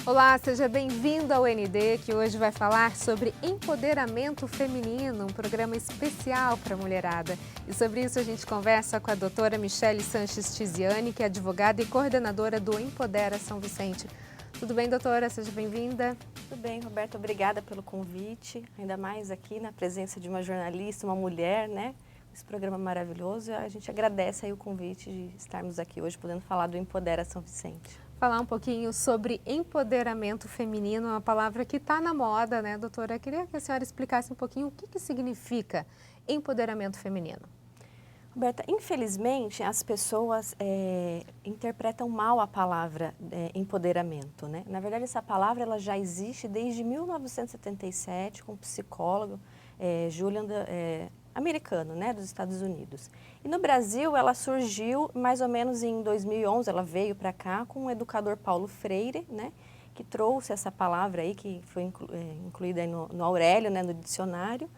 Olá, seja bem-vindo ao ND, que hoje vai falar sobre empoderamento feminino, um programa especial para a mulherada. E sobre isso a gente conversa com a doutora Michele Sanches Tiziani, que é advogada e coordenadora do Empodera São Vicente. Tudo bem, doutora? Seja bem-vinda. Tudo bem, Roberto. Obrigada pelo convite, ainda mais aqui na presença de uma jornalista, uma mulher, né? Esse programa maravilhoso. A gente agradece aí o convite de estarmos aqui hoje podendo falar do Empodera São Vicente. Falar um pouquinho sobre empoderamento feminino, uma palavra que está na moda, né, doutora? Eu queria que a senhora explicasse um pouquinho o que significa empoderamento feminino. Roberta, infelizmente as pessoas interpretam mal a palavra empoderamento, né? Na verdade, essa palavra ela já existe desde 1977 com um psicólogo, Julian, americano, né, dos Estados Unidos. E no Brasil ela surgiu mais ou menos em 2011, ela veio para cá com o educador Paulo Freire, né, que trouxe essa palavra aí, que foi incluída aí no Aurélio, né, no dicionário,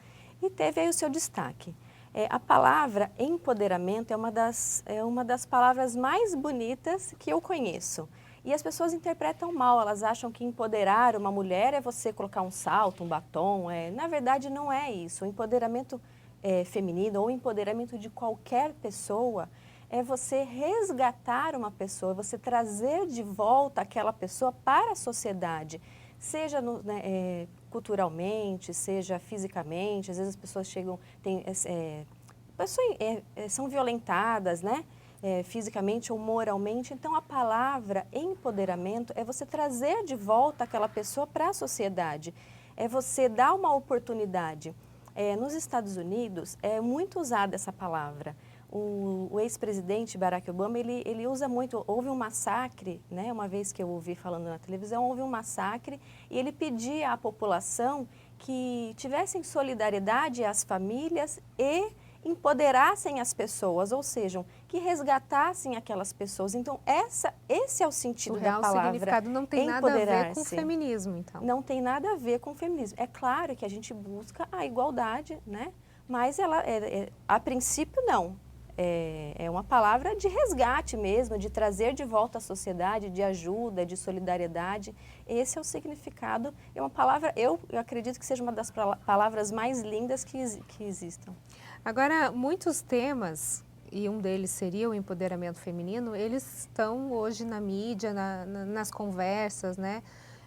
e teve aí o seu destaque. A palavra empoderamento é uma das palavras mais bonitas que eu conheço. E as pessoas interpretam mal, elas acham que empoderar uma mulher é você colocar um salto, um batom. Na verdade, não é isso. O empoderamento feminino ou empoderamento de qualquer pessoa é você resgatar uma pessoa, é você trazer de volta aquela pessoa para a sociedade, seja culturalmente, seja fisicamente. Às vezes as pessoas chegam, são violentadas, né? Fisicamente ou moralmente. Então a palavra empoderamento é você trazer de volta aquela pessoa para a sociedade, é você dar uma oportunidade. Nos Estados Unidos é muito usada essa palavra. O ex-presidente Barack Obama, ele usa muito. Houve um massacre, né? Uma vez que eu ouvi falando na televisão, houve um massacre e ele pedia à população que tivessem solidariedade às famílias e empoderassem as pessoas, ou seja, que resgatassem aquelas pessoas. Então, esse é o sentido da palavra. O significado não tem nada a ver com o feminismo, então. Não tem nada a ver com o feminismo. É claro que a gente busca a igualdade, né? Mas ela, a princípio, não. É uma palavra de resgate mesmo, de trazer de volta à sociedade, de ajuda, de solidariedade. Esse é o significado. É uma palavra, eu acredito que seja uma das palavras mais lindas que existam. Agora, muitos temas, e um deles seria o empoderamento feminino, eles estão hoje na mídia, nas conversas, né?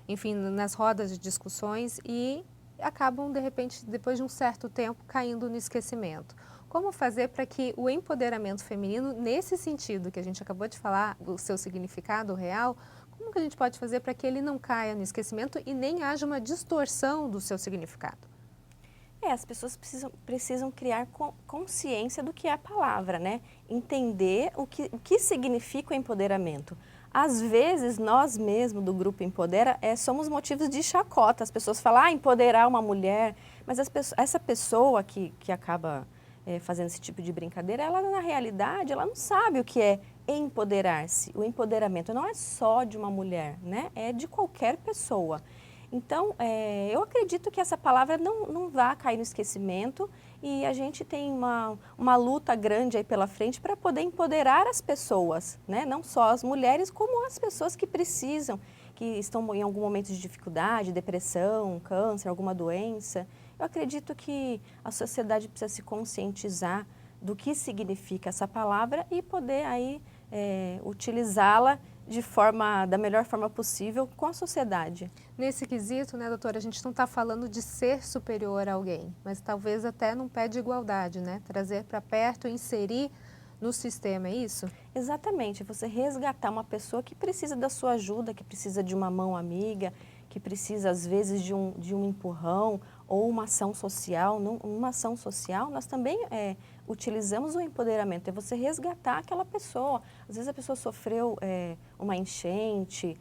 Enfim, nas rodas de discussões e acabam, de repente, depois de um certo tempo, caindo no esquecimento. Como fazer para que o empoderamento feminino, nesse sentido que a gente acabou de falar, o seu significado real, como que a gente pode fazer para que ele não caia no esquecimento e nem haja uma distorção do seu significado? As pessoas precisam criar consciência do que é a palavra, né? Entender o que significa o empoderamento. Às vezes, nós mesmos do Grupo Empodera somos motivos de chacota. As pessoas falam, empoderar uma mulher, mas essa pessoa que acaba fazendo esse tipo de brincadeira, ela na realidade, ela não sabe o que é empoderar-se. O empoderamento não é só de uma mulher, né? É de qualquer pessoa. Então, eu acredito que essa palavra não vai cair no esquecimento e a gente tem uma luta grande aí pela frente para poder empoderar as pessoas, né? Não só as mulheres, como as pessoas que precisam, que estão em algum momento de dificuldade, depressão, câncer, alguma doença. Eu acredito que a sociedade precisa se conscientizar do que significa essa palavra e poder aí utilizá-la da melhor forma possível com a sociedade. Nesse quesito, né, doutora, a gente não está falando de ser superior a alguém, mas talvez até num pé de igualdade, né? Trazer para perto, inserir no sistema, é isso? Exatamente, você resgatar uma pessoa que precisa da sua ajuda, que precisa de uma mão amiga, que precisa às vezes de um empurrão ou uma ação social. Numa ação social, nós também utilizamos o empoderamento, é você resgatar aquela pessoa. Às vezes a pessoa sofreu uma enchente,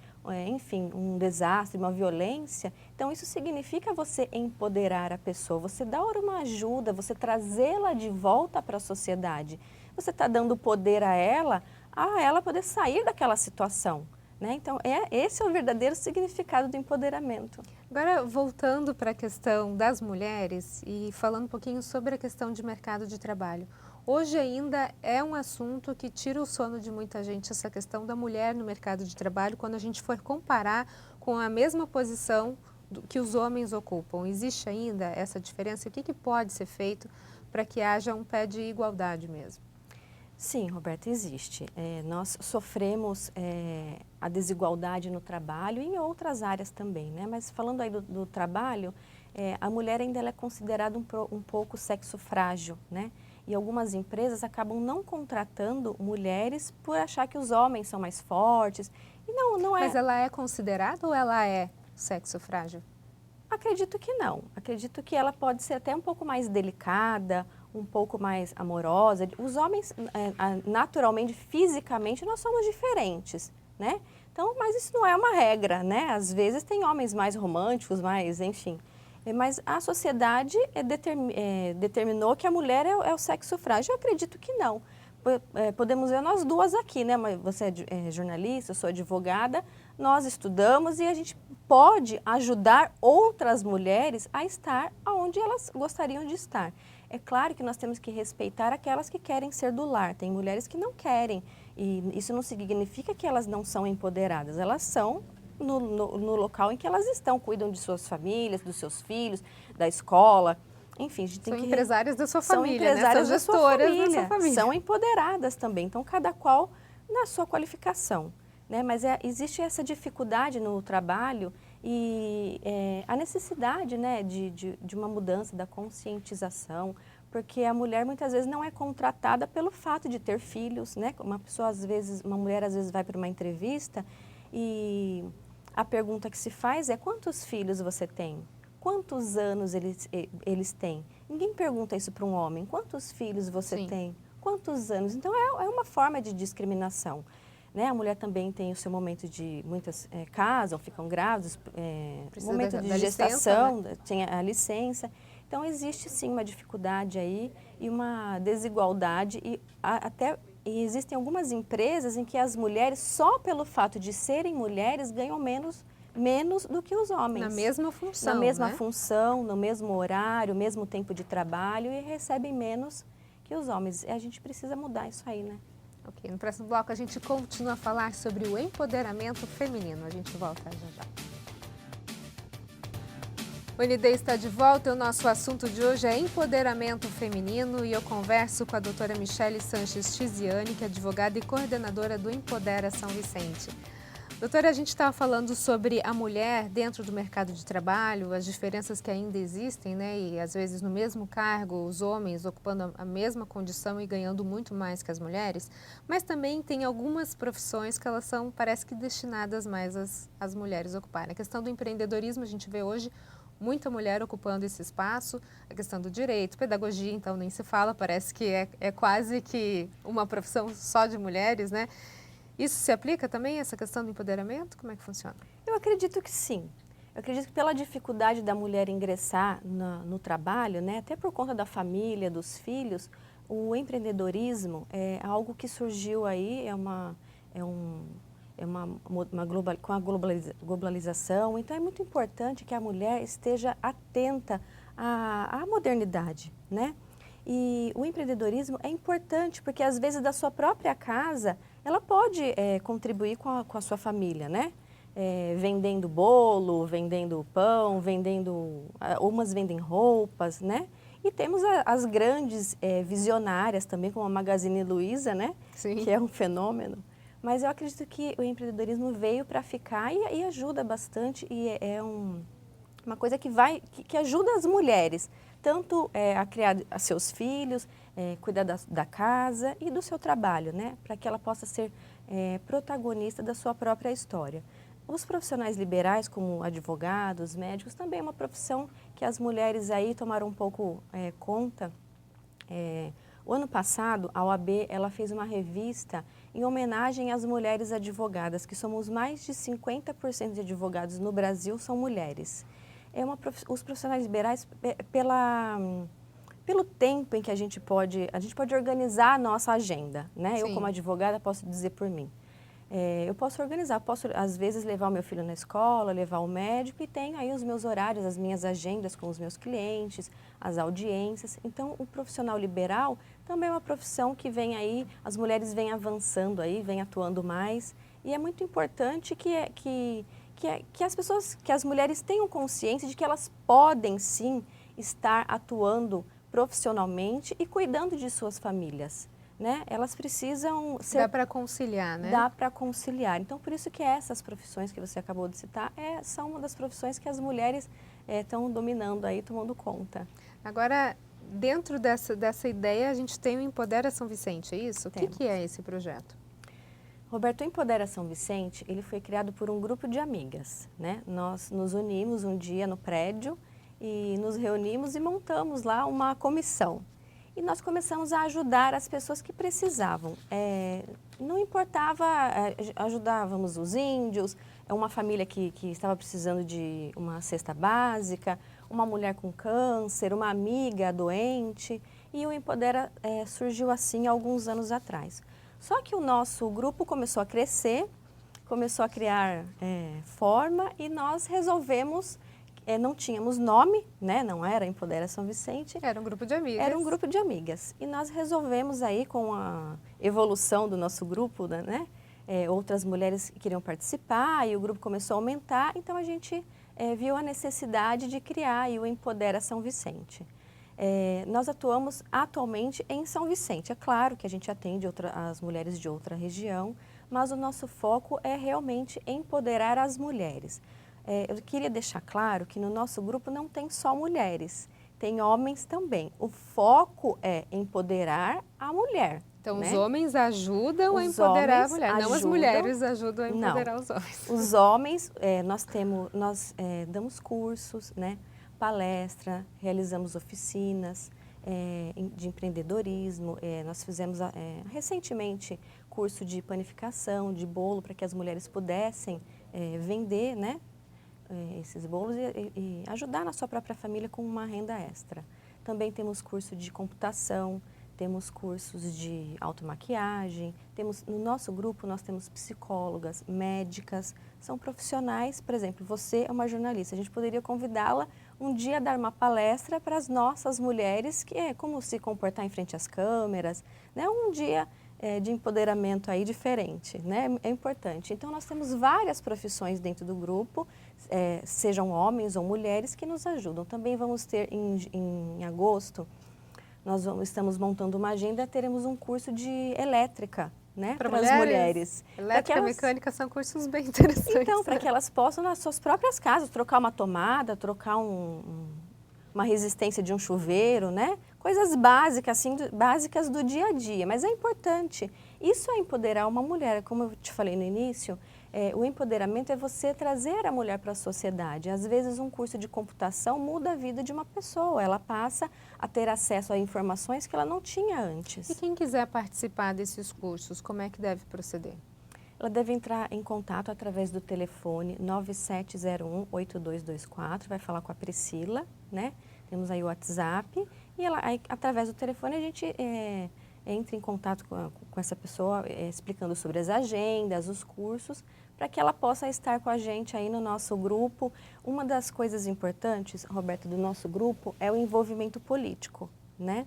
enfim, um desastre, uma violência. Então isso significa você empoderar a pessoa, você dar uma ajuda, você trazê-la de volta para a sociedade. Você está dando poder a ela poder sair daquela situação. Né? Então, esse é o verdadeiro significado do empoderamento. Agora, voltando para a questão das mulheres e falando um pouquinho sobre a questão de mercado de trabalho. Hoje ainda é um assunto que tira o sono de muita gente, essa questão da mulher no mercado de trabalho, quando a gente for comparar com a mesma posição que os homens ocupam. Existe ainda essa diferença? O que pode ser feito para que haja um pé de igualdade mesmo? Sim, Roberta, existe. Nós sofremos a desigualdade no trabalho e em outras áreas também, né? Mas falando aí do trabalho, a mulher ainda ela é considerada um pouco sexo frágil, né? E algumas empresas acabam não contratando mulheres por achar que os homens são mais fortes. E não é. Mas ela é considerada ou ela é sexo frágil? Acredito que não. Acredito que ela pode ser até um pouco mais delicada, um pouco mais amorosa. Os homens, naturalmente, fisicamente, nós somos diferentes, né? Então, mas isso não é uma regra, né? Às vezes tem homens mais românticos, mais, enfim. Mas a sociedade determinou que a mulher é o sexo frágil. Eu acredito que não. Podemos ver nós duas aqui, né? Você é jornalista, eu sou advogada, nós estudamos e a gente pode ajudar outras mulheres a estar onde elas gostariam de estar. É claro que nós temos que respeitar aquelas que querem ser do lar. Tem mulheres que não querem e isso não significa que elas não são empoderadas. Elas são no local em que elas estão, cuidam de suas famílias, dos seus filhos, da escola. Enfim, a gente tem são empresárias da sua família, são empresárias né? São gestoras da sua família. São empoderadas também, então cada qual na sua qualificação, né? Mas existe essa dificuldade no trabalho e a necessidade, né, de uma mudança da conscientização, porque a mulher muitas vezes não é contratada pelo fato de ter filhos, né? Uma mulher às vezes vai para uma entrevista e a pergunta que se faz é: quantos filhos você tem? Quantos anos eles têm? Ninguém pergunta isso para um homem. Quantos filhos você Sim. tem? Quantos anos? Então, é uma forma de discriminação, né? A mulher também tem o seu momento de... Muitas casam, ficam grávidas, momento de gestação, licença, né? Tem a licença. Então, existe sim uma dificuldade aí e uma desigualdade e existem algumas empresas em que as mulheres, só pelo fato de serem mulheres, ganham menos do que os homens. Na mesma função, Na mesma né? função, no mesmo horário, mesmo tempo de trabalho e recebem menos que os homens. E a gente precisa mudar isso aí, né? Ok, no próximo bloco a gente continua a falar sobre o empoderamento feminino. A gente volta já já. O ND está de volta e o nosso assunto de hoje é empoderamento feminino e eu converso com a doutora Michele Sanches Tiziani, que é advogada e coordenadora do Empodera São Vicente. Doutora, a gente estava falando sobre a mulher dentro do mercado de trabalho, as diferenças que ainda existem, né? E às vezes no mesmo cargo, os homens ocupando a mesma condição e ganhando muito mais que as mulheres, mas também tem algumas profissões que elas são, parece que destinadas mais às mulheres ocuparem. A questão do empreendedorismo, a gente vê hoje muita mulher ocupando esse espaço, a questão do direito, pedagogia, então nem se fala, parece que é quase que uma profissão só de mulheres, né? Isso se aplica também, essa questão do empoderamento? Como é que funciona? Eu acredito que sim. Eu acredito que pela dificuldade da mulher ingressar no trabalho, né, até por conta da família, dos filhos, o empreendedorismo é algo que surgiu aí, com a globalização. Então, é muito importante que a mulher esteja atenta à modernidade, né? E o empreendedorismo é importante porque, às vezes, da sua própria casa, ela pode contribuir com a sua família, né? Vendendo bolo, vendendo pão, umas vendem roupas, né? E temos as grandes visionárias também, como a Magazine Luiza, né? Sim. Que é um fenômeno. Mas eu acredito que o empreendedorismo veio para ficar e ajuda bastante e uma coisa que ajuda as mulheres, tanto a criar seus filhos, cuidar da casa e do seu trabalho, né? Para que ela possa ser protagonista da sua própria história. Os profissionais liberais, como advogados, médicos, também é uma profissão que as mulheres aí tomaram um pouco conta. O ano passado, a OAB ela fez uma revista em homenagem às mulheres advogadas, que somos mais de 50% de advogados no Brasil são mulheres. Os profissionais liberais, pelo tempo em que a gente pode organizar a nossa agenda, né? Eu, como advogada, posso dizer por mim. Eu posso organizar, posso às vezes levar o meu filho na escola, levar o médico e tenho aí os meus horários, as minhas agendas com os meus clientes, as audiências. Então, o profissional liberal também é uma profissão que vem aí, as mulheres vêm avançando aí, vêm atuando mais e é muito importante que que as mulheres tenham consciência de que elas podem sim estar atuando profissionalmente e cuidando de suas famílias, né? Elas precisam ser... Dá para conciliar, né? Dá para conciliar. Então, por isso que essas profissões que você acabou de citar são uma das profissões que as mulheres estão dominando aí, tomando conta. Agora, dentro dessa ideia, a gente tem o Empodera São Vicente, é isso? O que é esse projeto? Roberto, o Empodera São Vicente, ele foi criado por um grupo de amigas, né? Nós nos unimos um dia no prédio e nos reunimos e montamos lá uma comissão. E nós começamos a ajudar as pessoas que precisavam. Não importava, ajudávamos os índios, uma família que estava precisando de uma cesta básica, uma mulher com câncer, uma amiga doente. E o Empodera surgiu assim há alguns anos atrás. Só que o nosso grupo começou a crescer, começou a criar forma e nós resolvemos, não tínhamos nome, né? Não era Empodera São Vicente. Era um grupo de amigas. Era um grupo de amigas. E nós resolvemos aí com a evolução do nosso grupo, né? Outras mulheres queriam participar e o grupo começou a aumentar, então a gente viu a necessidade de criar aí o Empodera São Vicente. Nós atuamos atualmente em São Vicente. É claro que a gente atende as mulheres de outra região, mas o nosso foco é realmente empoderar as mulheres. Eu queria deixar claro que no nosso grupo não tem só mulheres, tem homens também. O foco é empoderar a mulher. Então, né? Os homens ajudam a empoderar a mulher, não as mulheres ajudam a empoderar os homens. Os homens, nós damos cursos, né? Palestra, realizamos oficinas de empreendedorismo, nós fizemos recentemente curso de panificação, de bolo, para que as mulheres pudessem vender, né, esses bolos e ajudar na sua própria família com uma renda extra. Também temos curso de computação, temos cursos de automaquiagem, no nosso grupo nós temos psicólogas, médicas, são profissionais, por exemplo, você é uma jornalista, a gente poderia convidá-la um dia a dar uma palestra para as nossas mulheres, que é como se comportar em frente às câmeras, né? Um dia de empoderamento aí diferente, né? É importante. Então nós temos várias profissões dentro do grupo, sejam homens ou mulheres, que nos ajudam. Também vamos ter em agosto, estamos montando uma agenda, teremos um curso de elétrica, né, para as mulheres. Elétrica e mecânica são cursos bem interessantes. Então, para que elas possam, nas suas próprias casas, trocar uma tomada, trocar uma resistência de um chuveiro, né? Coisas básicas, assim, básicas do dia a dia, mas é importante. Isso é empoderar uma mulher, como eu te falei no início, o empoderamento é você trazer a mulher para a sociedade. Às vezes um curso de computação muda a vida de uma pessoa, ela passa a ter acesso a informações que ela não tinha antes. E quem quiser participar desses cursos, como é que deve proceder? Ela deve entrar em contato através do telefone 9701-8224, vai falar com a Priscila, né? Temos aí o WhatsApp e aí, através do telefone a gente entra em contato com essa pessoa explicando sobre as agendas, os cursos, para que ela possa estar com a gente aí no nosso grupo. Uma das coisas importantes, Roberto, do nosso grupo é o envolvimento político, né?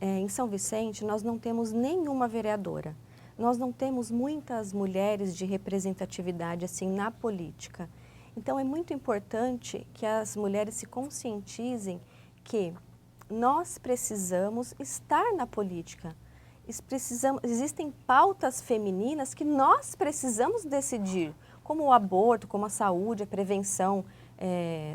Em São Vicente nós não temos nenhuma vereadora. Nós não temos muitas mulheres de representatividade assim na política. Então é muito importante que as mulheres se conscientizem que nós precisamos estar na política. Existem pautas femininas que nós precisamos decidir, como o aborto, como a saúde, a prevenção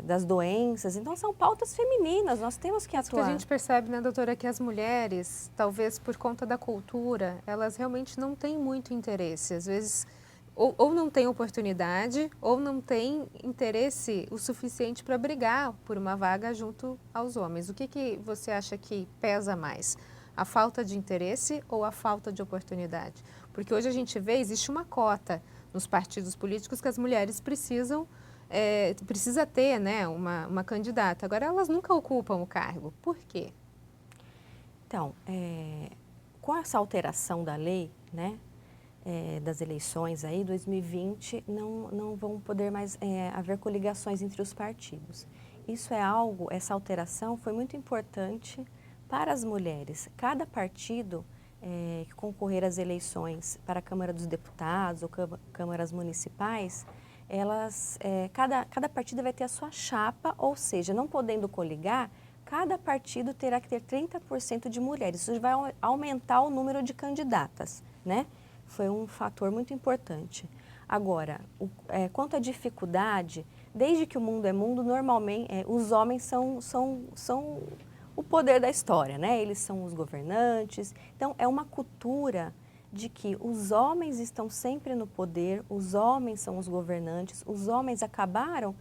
das doenças. Então, são pautas femininas, nós temos que atuar. Porque a gente percebe, né, doutora, que as mulheres, talvez por conta da cultura, elas realmente não têm muito interesse. Às vezes, ou não têm oportunidade, ou não têm interesse o suficiente para brigar por uma vaga junto aos homens. O que você acha que pesa mais? A falta de interesse ou a falta de oportunidade? Porque hoje a gente vê, existe uma cota nos partidos políticos que as mulheres precisa ter, né, uma candidata. Agora, elas nunca ocupam o cargo. Por quê? Então, com essa alteração da lei, né, das eleições aí, 2020, não vão poder mais haver coligações entre os partidos. Isso essa alteração foi muito importante para as mulheres. Cada partido que concorrer às eleições para a Câmara dos Deputados ou câmaras municipais, cada partido vai ter a sua chapa, ou seja, não podendo coligar, cada partido terá que ter 30% de mulheres. Isso vai aumentar o número de candidatas, né? Foi um fator muito importante. Agora, quanto à dificuldade, desde que o mundo é mundo, normalmente os homens são o poder da história, né? Eles são os governantes. Então, é uma cultura de que os homens estão sempre no poder, os homens são os governantes, os homens acabaram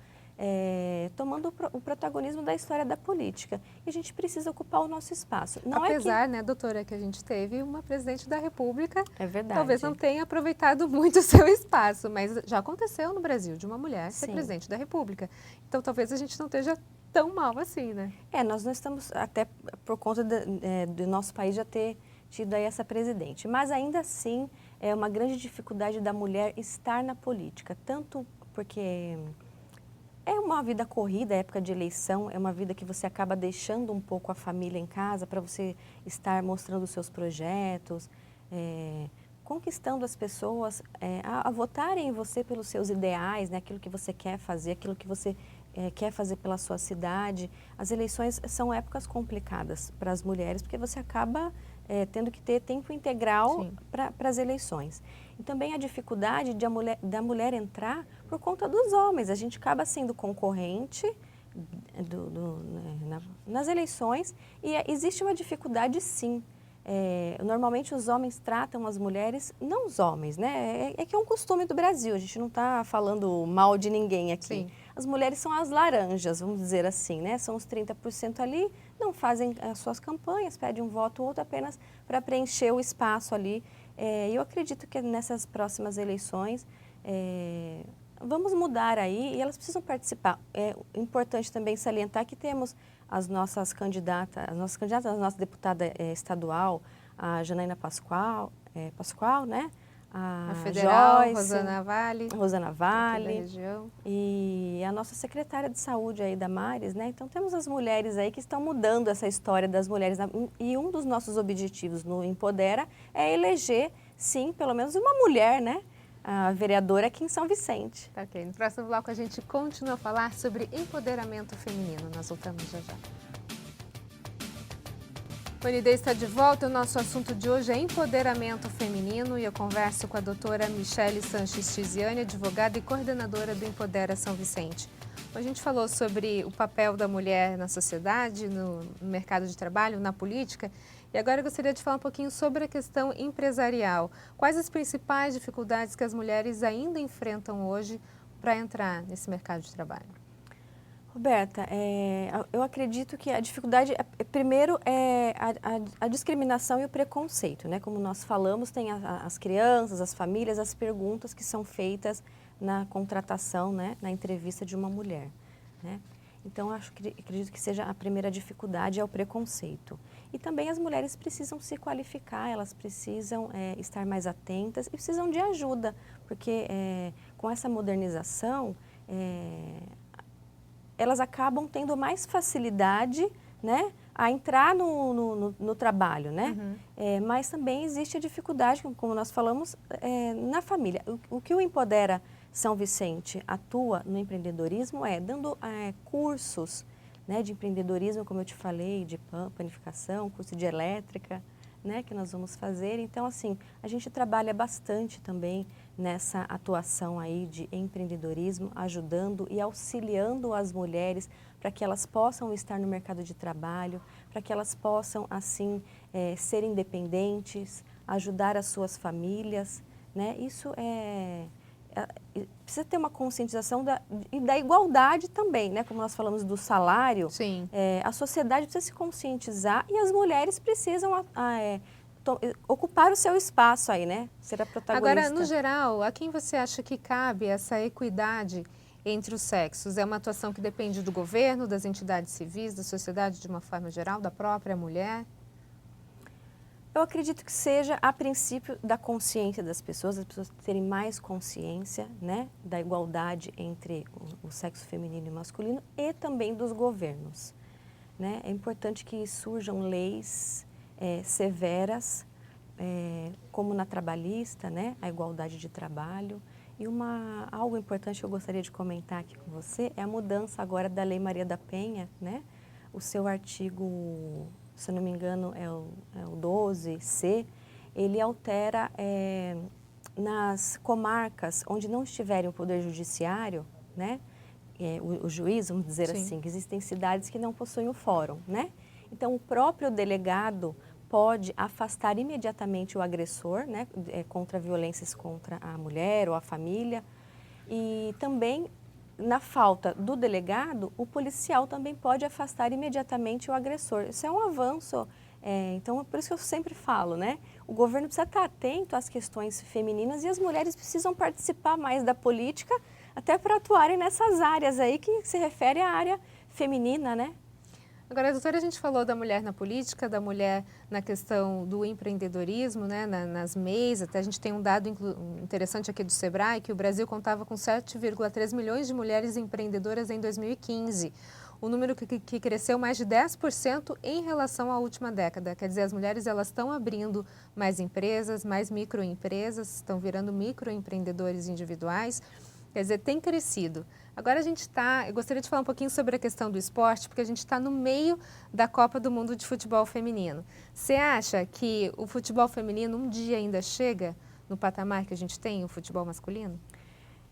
tomando o protagonismo da história da política. E a gente precisa ocupar o nosso espaço. Apesar, né, doutora, que a gente teve uma presidente da República, é verdade, talvez não tenha aproveitado muito o seu espaço, mas já aconteceu no Brasil, de uma mulher ser presidente da República. Então, talvez a gente não esteja tão mal assim, né? Nós não estamos, até por conta do nosso país já ter tido aí essa presidente. Mas ainda assim, é uma grande dificuldade da mulher estar na política, tanto porque é uma vida corrida, época de eleição, é uma vida que você acaba deixando um pouco a família em casa para você estar mostrando os seus projetos, conquistando as pessoas a votarem em você pelos seus ideais, né, aquilo que você quer fazer, aquilo que você quer fazer pela sua cidade. As eleições são épocas complicadas para as mulheres, porque você acaba tendo que ter tempo integral para as eleições. E também a dificuldade da mulher entrar por conta dos homens. A gente acaba sendo concorrente nas eleições e existe uma dificuldade, sim. Normalmente os homens tratam as mulheres, não os homens, né? É que é um costume do Brasil, a gente não está falando mal de ninguém aqui. Sim. As mulheres são as laranjas, vamos dizer assim, né? São os 30% ali, não fazem as suas campanhas, pedem um voto ou outro apenas para preencher o espaço ali. Eu acredito que nessas próximas eleições vamos mudar aí e elas precisam participar. É importante também salientar que temos a nossa deputada estadual, a Janaína Pascoal, né? A federal, Joyce, Rosana Vale, da região. E a nossa secretária de saúde aí, Damares, né? Então temos as mulheres aí que estão mudando essa história das mulheres. E um dos nossos objetivos no Empodera é eleger, sim, pelo menos uma mulher, né? A vereadora aqui em São Vicente. Tá, ok. No próximo bloco a gente continua a falar sobre empoderamento feminino. Nós voltamos já já. O UNID está de volta. O nosso assunto de hoje é empoderamento feminino e eu converso com a doutora Michele Sanches Tiziane, advogada e coordenadora do Empodera São Vicente. A gente falou sobre o papel da mulher na sociedade, no mercado de trabalho, na política, e agora eu gostaria de falar um pouquinho sobre a questão empresarial. Quais as principais dificuldades que as mulheres ainda enfrentam hoje para entrar nesse mercado de trabalho? Roberta, eu acredito que a dificuldade, primeiro, é a discriminação e o preconceito, né? Como nós falamos, tem as crianças, as famílias, as perguntas que são feitas na contratação, né? Na entrevista de uma mulher, né? Então, acredito que seja a primeira dificuldade é o preconceito. E também as mulheres precisam se qualificar, elas precisam estar mais atentas e precisam de ajuda, porque com essa modernização, elas acabam tendo mais facilidade, né, a entrar no trabalho, né? Uhum. Mas também existe a dificuldade, como nós falamos, na família. O que o Empodera São Vicente atua no empreendedorismo dando cursos, né, de empreendedorismo, como eu te falei, de panificação, curso de elétrica, né, que nós vamos fazer. Então, assim, a gente trabalha bastante também nessa atuação aí de empreendedorismo, ajudando e auxiliando as mulheres para que elas possam estar no mercado de trabalho, para que elas possam, assim, ser independentes, ajudar as suas famílias, né? Isso precisa ter uma conscientização da igualdade também, né? Como nós falamos do salário, sim. A sociedade precisa se conscientizar e as mulheres precisam ocupar o seu espaço aí, né? Ser a protagonista. Agora, no geral, a quem você acha que cabe essa equidade entre os sexos? É uma atuação que depende do governo, das entidades civis, da sociedade de uma forma geral, da própria mulher? Eu acredito que seja, a princípio, da consciência das pessoas, as pessoas terem mais consciência, né, da igualdade entre o sexo feminino e masculino e também dos governos, né? É importante que surjam leis severas, como na trabalhista, né, a igualdade de trabalho, E algo importante que eu gostaria de comentar aqui com você é a mudança agora da Lei Maria da Penha, né? O seu artigo, se eu não me engano, é o 12C, ele altera nas comarcas onde não estiverem o Poder Judiciário, né? O juiz, vamos dizer Sim. assim, que existem cidades que não possuem o fórum, né? Então, o próprio delegado pode afastar imediatamente o agressor, né, contra violências contra a mulher ou a família. E também, na falta do delegado, o policial também pode afastar imediatamente o agressor. Isso é um avanço. Então, é por isso que eu sempre falo, né? O governo precisa estar atento às questões femininas e as mulheres precisam participar mais da política, até para atuarem nessas áreas aí que se refere à área feminina, né? Agora, doutora, a gente falou da mulher na política, da mulher na questão do empreendedorismo, né, nas MEIs. Até a gente tem um dado interessante aqui do Sebrae, que o Brasil contava com 7,3 milhões de mulheres empreendedoras em 2015. Um número que cresceu mais de 10% em relação à última década. Quer dizer, as mulheres elas estão abrindo mais empresas, mais microempresas, estão virando microempreendedores individuais. Quer dizer, tem crescido. Agora eu gostaria de falar um pouquinho sobre a questão do esporte, porque a gente está no meio da Copa do Mundo de Futebol Feminino. Você acha que o futebol feminino um dia ainda chega no patamar que a gente tem, o futebol masculino?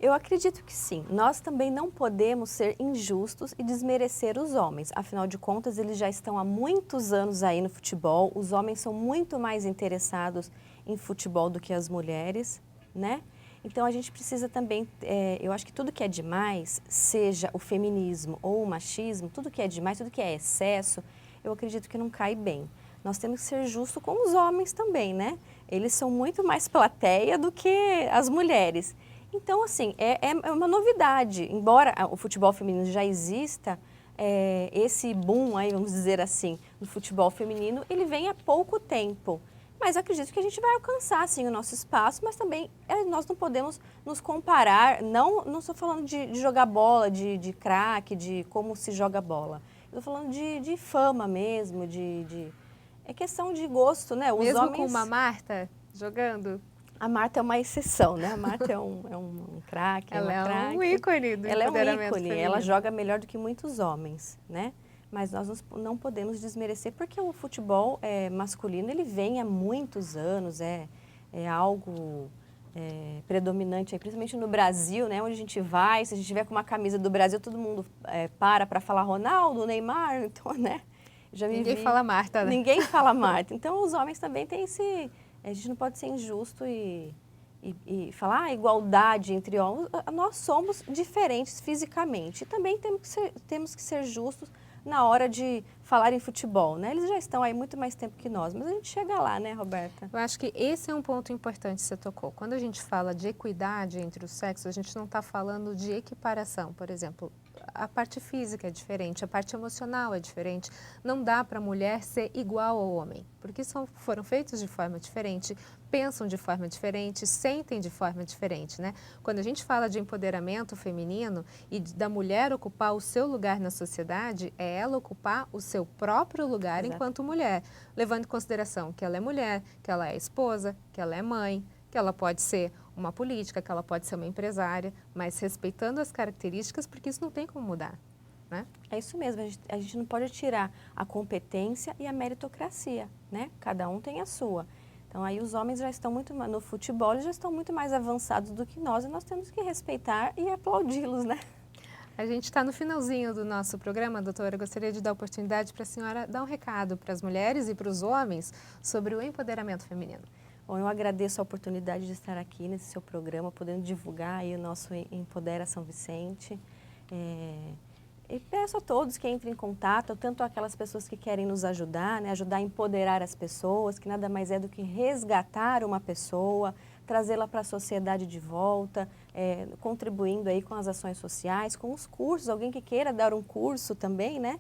Eu acredito que sim. Nós também não podemos ser injustos e desmerecer os homens. Afinal de contas, eles já estão há muitos anos aí no futebol. Os homens são muito mais interessados em futebol do que as mulheres, né? Então, a gente precisa também, eu acho que tudo que é demais, seja o feminismo ou o machismo, tudo que é demais, tudo que é excesso, eu acredito que não cai bem. Nós temos que ser justos com os homens também, né? Eles são muito mais plateia do que as mulheres. Então, assim, é uma novidade. Embora o futebol feminino já exista, esse boom aí, vamos dizer assim, no futebol feminino, ele vem há pouco tempo. Mas acredito que a gente vai alcançar, sim, o nosso espaço, mas também nós não podemos nos comparar, não estou falando de jogar bola, de craque, de como se joga bola. Estou falando de fama mesmo, é questão de gosto, né? Os Mesmo homens... com uma Marta jogando? A Marta é uma exceção, né? A Marta é um craque, Ela é craque. um ícone do Ela é um empoderamento ícone, feminino. ela joga melhor do que muitos homens, né? Mas nós não podemos desmerecer porque o futebol masculino ele vem há muitos anos, é algo predominante, principalmente no Brasil, né? Onde a gente vai, se a gente tiver com uma camisa do Brasil, todo mundo para falar Ronaldo, Neymar, então, né? Ninguém fala Marta, né? Ninguém fala Marta. Então, os homens também têm esse... A gente não pode ser injusto e falar igualdade entre homens. Nós somos diferentes fisicamente. E também temos que ser justos na hora de falar em futebol, né? Eles já estão aí muito mais tempo que nós, mas a gente chega lá, né, Roberta? Eu acho que esse é um ponto importante que você tocou. Quando a gente fala de equidade entre os sexos, a gente não está falando de equiparação. Por exemplo, a parte física é diferente, a parte emocional é diferente. Não dá para a mulher ser igual ao homem, porque foram feitos de forma diferente, pensam de forma diferente, sentem de forma diferente, né? Quando a gente fala de empoderamento feminino e da mulher ocupar o seu lugar na sociedade, é ela ocupar o seu próprio lugar Exato. enquanto mulher, levando em consideração que ela é mulher, que ela é esposa, que ela é mãe, que ela pode ser uma política, que ela pode ser uma empresária, mas respeitando as características, porque isso não tem como mudar, né? É isso mesmo, a gente não pode tirar a competência e a meritocracia, né? Cada um tem a sua. Então, aí os homens já estão no futebol, eles já estão muito mais avançados do que nós e nós temos que respeitar e aplaudi-los, né? A gente está no finalzinho do nosso programa, doutora. Eu gostaria de dar a oportunidade para a senhora dar um recado para as mulheres e para os homens sobre o empoderamento feminino. Bom, eu agradeço a oportunidade de estar aqui nesse seu programa, podendo divulgar aí o nosso Empodera São Vicente. E peço a todos que entrem em contato, tanto aquelas pessoas que querem nos ajudar, né, ajudar a empoderar as pessoas, que nada mais é do que resgatar uma pessoa, trazê-la para a sociedade de volta, contribuindo aí com as ações sociais, com os cursos, alguém que queira dar um curso também, né?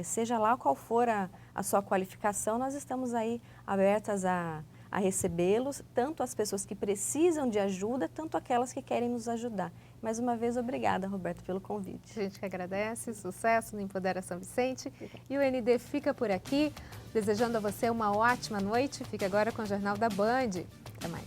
Seja lá qual for a sua qualificação, nós estamos aí abertas a recebê-los, tanto as pessoas que precisam de ajuda, tanto aquelas que querem nos ajudar. Mais uma vez, obrigada, Roberto, pelo convite. A gente que agradece, sucesso no Empodera São Vicente. E o ND fica por aqui, desejando a você uma ótima noite. Fique agora com o Jornal da Band. Até mais.